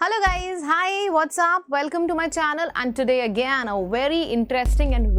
Hello guys, hi, what's up? Welcome to my channel and today again a very interesting and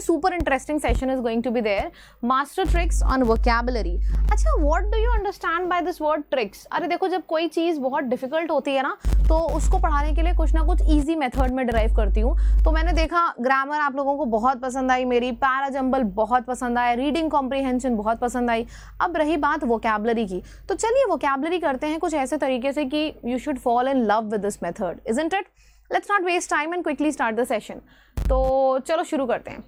super interesting session is going to be there. Master tricks on vocabulary. अच्छा, what do you understand by this word tricks? अरे देखो, जब कोई चीज़ बहुत difficult होती है ना तो उसको पढ़ाने के लिए कुछ ना कुछ इजी मेथड में डिराइव करती हूँ। तो मैंने देखा ग्रामर आप लोगों को बहुत पसंद आई, मेरी पैरा जंबल बहुत पसंद आया, रीडिंग कॉम्प्रीहेंशन बहुत पसंद आई। अब रही बात वोकैबुलरी की, तो चलिए वोकैबुलरी करते हैं कुछ ऐसे तरीके से कि you should fall in love with this method, isn't it? Let's not waste time and quickly start the session. तो चलो शुरू करते हैं।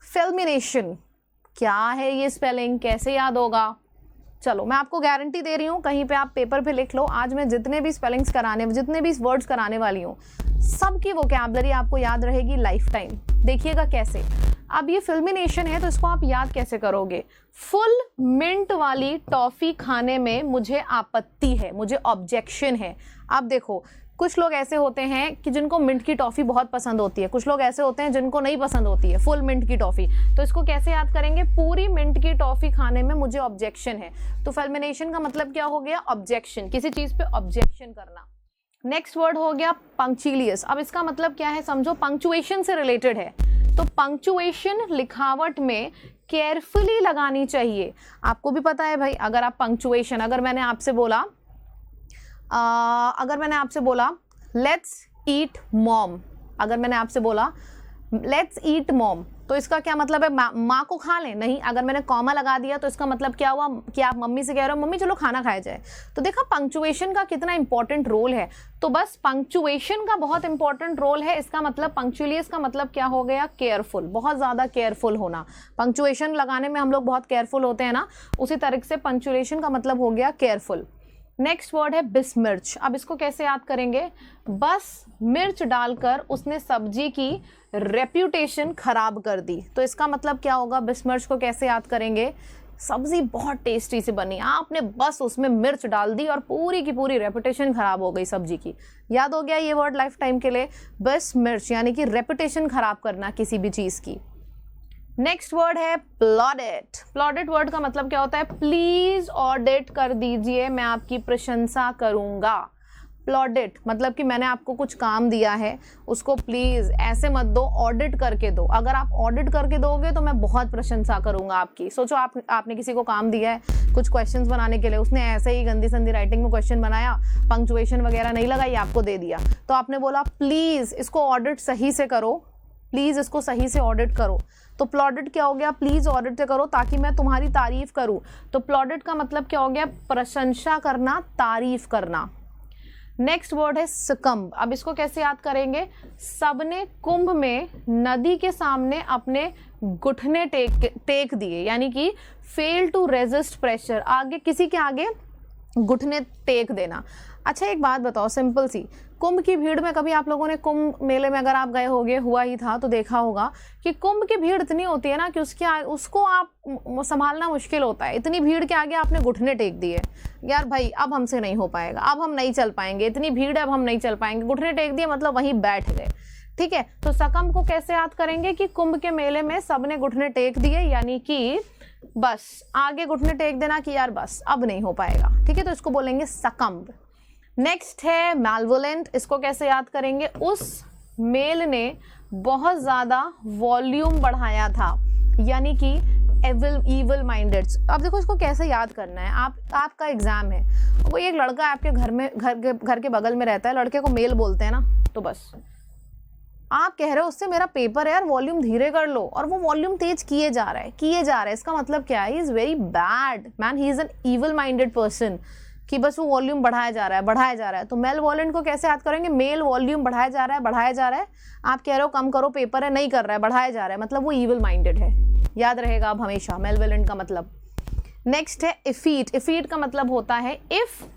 फिल्मिनेशन, क्या है ये स्पेलिंग, कैसे याद होगा? चलो मैं आपको गारंटी दे रही हूँ, कहीं पे आप पेपर पे लिख लो, आज मैं जितने भी स्पेलिंग्स कराने, जितने भी वर्ड्स कराने वाली हूँ, सबकी वोकैबुलरी आपको याद रहेगी लाइफ टाइम। देखिएगा कैसे। अब ये फिल्मिनेशन है तो इसको आप याद कैसे करोगे? फुल मिंट वाली टॉफी खाने में मुझे आपत्ति है, मुझे ऑब्जेक्शन है। अब देखो, कुछ लोग ऐसे होते हैं कि जिनको मिंट की टॉफ़ी बहुत पसंद होती है, कुछ लोग ऐसे होते हैं जिनको नहीं पसंद होती है फुल मिंट की टॉफ़ी। तो इसको कैसे याद करेंगे? पूरी मिंट की टॉफ़ी खाने में मुझे ऑब्जेक्शन है। तो फिल्मिनेशन का मतलब क्या हो गया? ऑब्जेक्शन, किसी चीज़ पे ऑब्जेक्शन करना। नेक्स्ट वर्ड हो गया पंक्चुअलियस। अब इसका मतलब क्या है समझो, पंक्चुएशन से रिलेटेड है। तो पंक्चुएशन लिखावट में केयरफुली लगानी चाहिए। आपको भी पता है भाई, अगर आप पंक्चुएशन, अगर मैंने आपसे बोला लेट्स ईट मॉम, अगर मैंने आपसे बोला लेट्स ईट मॉम, तो इसका क्या मतलब है? माँ को खा लें? नहीं। अगर मैंने कॉमा लगा दिया तो इसका मतलब क्या हुआ कि आप मम्मी से कह रहे हो मम्मी चलो खाना खाया जाए। तो देखा पंक्चुएशन का कितना इंपॉर्टेंट रोल है। तो बस पंक्चुएशन का बहुत इंपॉर्टेंट रोल है। इसका मतलब पंक्चुअलियस का मतलब क्या हो गया? केयरफुल, बहुत ज़्यादा केयरफुल होना। पंक्चुएशन लगाने में हम लोग बहुत केयरफुल होते हैं ना, उसी तरीके से पंक्चुएशन का मतलब हो गया केयरफुल। नेक्स्ट वर्ड है बिसमिर्च। अब इसको कैसे याद करेंगे? बस मिर्च डालकर उसने सब्जी की रेप्यूटेशन खराब कर दी। तो इसका मतलब क्या होगा? बिसमिर्च को कैसे याद करेंगे? सब्जी बहुत टेस्टी से बनी, आपने बस उसमें मिर्च डाल दी और पूरी की पूरी रेपुटेशन खराब हो गई सब्जी की। याद हो गया ये वर्ड लाइफ टाइम के लिए? बिसमिर्च यानी कि रेपुटेशन खराब करना किसी भी चीज़ की। नेक्स्ट वर्ड है प्लॉडेट। प्लॉडेट वर्ड का मतलब क्या होता है? प्लीज ऑडिट कर दीजिए, मैं आपकी प्रशंसा करूंगा। प्लॉडेट मतलब कि मैंने आपको कुछ काम दिया है, उसको प्लीज ऐसे मत दो, ऑडिट करके दो। अगर आप ऑडिट करके दोगे तो मैं बहुत प्रशंसा करूंगा आपकी। सोचो आपने किसी को काम दिया है कुछ क्वेश्चंस बनाने के लिए, उसने ऐसे ही गंदी संदी राइटिंग में क्वेश्चन बनाया, पंक्चुएशन वगैरह नहीं लगाई, आपको दे दिया। तो आपने बोला प्लीज इसको ऑडिट सही से करो, प्लीज इसको सही से ऑडिट करो। तो प्लॉडेट क्या हो गया? प्लीज ऑडिट करो ताकि मैं तुम्हारी तारीफ करूं। तो प्लॉडेट का मतलब क्या हो गया? प्रशंसा करना, तारीफ करना। नेक्स्ट वर्ड है सकम्ब। अब इसको कैसे याद करेंगे? सबने कुंभ में नदी के सामने अपने घुटने टेक दिए, यानी कि फेल टू रेजिस्ट प्रेशर, आगे किसी के आगे घुटने टेक देना। अच्छा एक बात बताओ सिंपल सी, कुंभ की भीड़ में कभी आप लोगों ने कुंभ मेले में अगर आप गए होगे, हुआ ही था तो देखा होगा कि कुंभ की भीड़ इतनी होती है ना कि उसको आप संभालना मुश्किल होता है। इतनी भीड़ के आगे आपने घुटने टेक दिए, यार भाई अब हमसे नहीं हो पाएगा, अब हम नहीं चल पाएंगे, इतनी भीड़ है अब हम नहीं चल पाएंगे, घुटने टेक दिए मतलब वहीं बैठ गए। ठीक है, तो सकम को कैसे याद करेंगे कि कुंभ के मेले में सबने घुटने टेक दिए, यानी कि बस आगे घुटने टेक देना कि यार बस अब नहीं हो पाएगा। ठीक है, तो इसको बोलेंगे सकम्ब। नेक्स्ट है मैलवोलेंट। इसको कैसे याद करेंगे? उस मेल ने बहुत ज़्यादा वॉल्यूम बढ़ाया था, यानी कि evil minded। अब देखो इसको कैसे याद करना है। आपका एग्जाम है, कोई एक लड़का आपके घर के बगल में रहता है, लड़के को मेल बोलते हैं ना, तो बस आप कह रहे हो उससे मेरा पेपर है यार, वॉल्यूम धीरे कर लो, और वो वॉल्यूम तेज किए जा रहा है। इसका मतलब क्या है? He is very bad man, he is an evil minded person, कि बस वो वॉल्यूम बढ़ाया जा रहा है। तो मेल वॉलेंट को कैसे याद करेंगे? मेल वॉल्यूम बढ़ाया जा रहा है। आप कह रहे हो कम करो, पेपर है, नहीं कर रहा है, बढ़ाया जा रहा है, मतलब वो ईविल माइंडेड है। याद रहेगा अब हमेशा मेल वॉलेंट का मतलब। नेक्स्ट है इफीट। इफीट का मतलब होता है इफ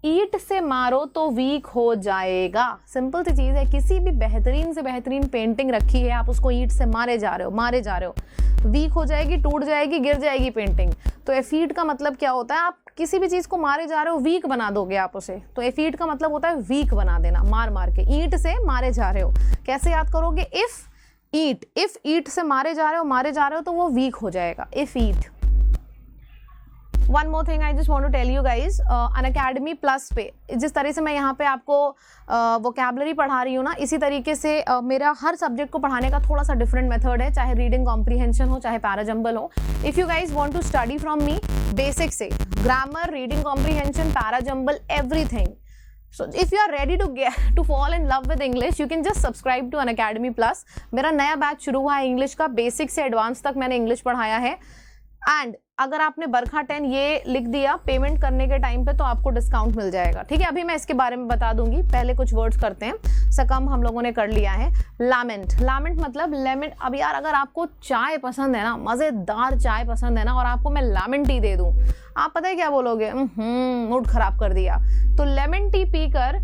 ईट से मारो तो वीक हो जाएगा। सिंपल सी चीज़ है, किसी भी बेहतरीन से बेहतरीन पेंटिंग रखी है, आप उसको ईट से मारे जा रहे हो, वीक हो जाएगी, टूट जाएगी, गिर जाएगी पेंटिंग। तो एफीट का मतलब क्या होता है? आप किसी भी चीज़ को मारे जा रहे हो, वीक बना दोगे आप उसे। तो एफीट का मतलब होता है वीक बना देना, मार के। ईट से मारे जा रहे हो, कैसे याद करोगे? इफ ईट से मारे जा रहे हो तो वो वीक हो जाएगा, if it. One more thing I just want to tell you guys, Unacademy Plus पे जिस तरह से मैं यहाँ पे आपको वोकैबुलरी पढ़ा रही हूँ ना, इसी तरीके से मेरा हर सब्जेक्ट को पढ़ाने का थोड़ा सा डिफरेंट मेथड है, चाहे रीडिंग कॉम्प्रीहेंशन हो, चाहे पैराजंबल हो. If you guys want to study from me basic से, grammar, reading comprehension, parajumble, everything. So if you are ready to fall in love with English, you can just subscribe to Unacademy Plus. मेरा नया batch शुरू हुआ है English का, basic से advance तक मैंने इंग्लिश पढ़ाया है. एंड अगर आपने बरखा 10 ये लिख दिया पेमेंट करने के टाइम पे तो आपको डिस्काउंट मिल जाएगा. ठीक है, अभी मैं इसके बारे में बता दूंगी, पहले कुछ वर्ड्स करते हैं. सकम हम लोगों ने कर लिया है. लामेंट, लामेंट मतलब लेमेंट. अब यार अगर आपको चाय पसंद है ना, मज़ेदार चाय पसंद है ना, और आपको मैं लेमन टी दे दूं, आप पता है क्या बोलोगे? मूड खराब कर दिया. तो लेमन टी पीकर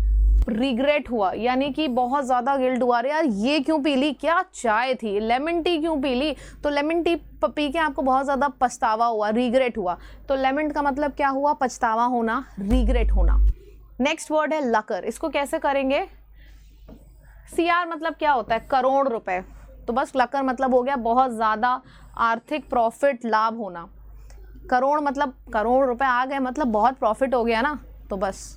रिग्रेट हुआ, यानी कि बहुत ज़्यादा गिल्ट हुआ, अरे यार ये क्यों पी ली, क्या चाय थी, लेमन टी क्यों पी ली. तो लेमन टी पी के आपको बहुत ज़्यादा पछतावा हुआ, रिग्रेट हुआ. तो लेमन का मतलब क्या हुआ? पछतावा होना, रिग्रेट होना. नेक्स्ट वर्ड है लकर. इसको कैसे करेंगे? CR मतलब क्या होता है? करोड़ रुपए. तो बस लकर मतलब हो गया बहुत ज़्यादा आर्थिक प्रॉफिट, लाभ होना. करोड़ मतलब करोड़ रुपए आ गए, मतलब बहुत प्रॉफिट हो गया ना. तो बस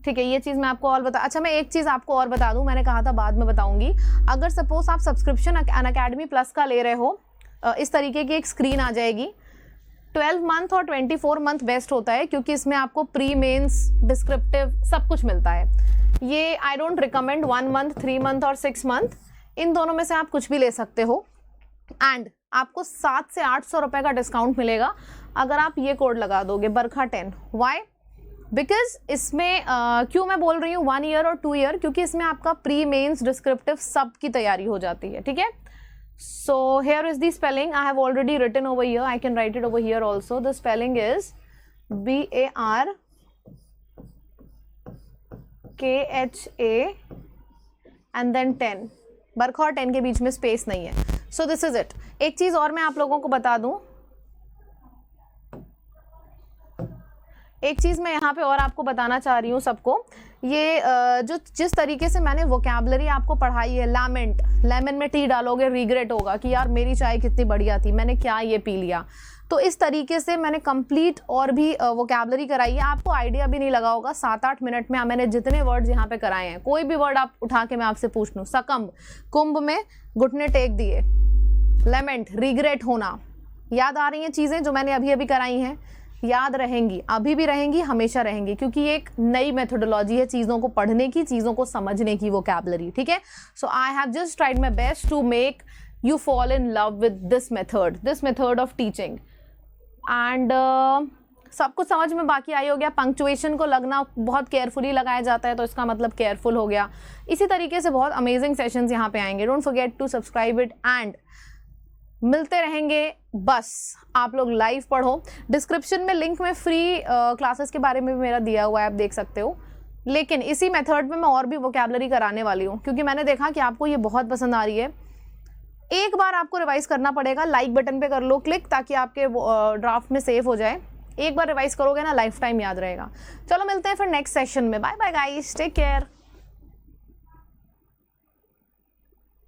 ठीक है, ये चीज़ मैं आपको और बता. अच्छा, मैं एक चीज़ आपको और बता दूं, मैंने कहा था बाद में बताऊंगी. अगर सपोज आप सब्सक्रिप्शन अनअकैडमी प्लस का ले रहे हो, इस तरीके की एक स्क्रीन आ जाएगी. 12 मंथ और 24 मंथ बेस्ट होता है, क्योंकि इसमें आपको प्री मेंस, डिस्क्रिप्टिव सब कुछ मिलता है. ये I don't recommend 1 month, 3 month और 6 मंथ. इन दोनों में से आप कुछ भी ले सकते हो. एंड आपको 700 से 800 रुपये का डिस्काउंट मिलेगा अगर आप ये कोड लगा दोगे, बरखा 10. वाई? बिकॉज इसमें क्यों मैं बोल रही हूँ 1 ईयर और 2 ईयर, क्योंकि इसमें आपका प्री मेंस, डिस्क्रिप्टिव सब की तैयारी हो जाती है. ठीक है. So here is the spelling. I have already written over here, I can write it over here also. The spelling is BARKHA and then 10. Barkha और 10 के बीच में स्पेस नहीं है. So this is it. एक चीज़ और मैं आप लोगों को बता दूं, एक चीज़ मैं यहाँ पे और आपको बताना चाह रही हूँ सबको. ये जो जिस तरीके से मैंने वोकैबुलरी आपको पढ़ाई है, लामेंट, लेमन में टी डालोगे रिग्रेट होगा कि यार मेरी चाय कितनी बढ़िया थी, मैंने क्या ये पी लिया. तो इस तरीके से मैंने कंप्लीट और भी वोकैबुलरी कराई है. आपको आइडिया भी नहीं लगा होगा, 7-8 मिनट में मैंने जितने वर्ड्स यहाँ पे कराए हैं. कोई भी वर्ड आप उठा के मैं आपसे पूछ लूँ, सकम्ब, कुंभ में घुटने टेक दिए, लेमेंट, रिग्रेट होना. याद आ रही हैं चीज़ें जो मैंने अभी अभी कराई हैं? याद रहेंगी, अभी भी रहेंगी, हमेशा रहेंगी, क्योंकि ये एक नई मेथोडोलॉजी है चीज़ों को पढ़ने की, चीज़ों को समझने की, वोकैबुलरी. ठीक है. So I have just tried my best to make you fall in love with this method of teaching. And सब कुछ समझ में बाकी आई हो गया. पंक्चुएशन को लगना बहुत केयरफुली लगाया जाता है, तो इसका मतलब केयरफुल हो गया. इसी तरीके से बहुत अमेजिंग सेशंस यहाँ पे आएंगे. Don't forget to subscribe it. And मिलते रहेंगे, बस आप लोग लाइव पढ़ो. डिस्क्रिप्शन में लिंक में फ्री क्लासेस के बारे में भी मेरा दिया हुआ है, आप देख सकते हो. लेकिन इसी मेथड में मैं और भी वोकैबुलरी कराने वाली हूँ, क्योंकि मैंने देखा कि आपको ये बहुत पसंद आ रही है. एक बार आपको रिवाइज करना पड़ेगा. लाइक बटन पे कर लो क्लिक, ताकि आपके ड्राफ्ट में सेव हो जाए. एक बार रिवाइज करोगे ना, लाइफ टाइम याद रहेगा. चलो मिलते हैं फिर नेक्स्ट सेशन में. Bye bye guys, take care.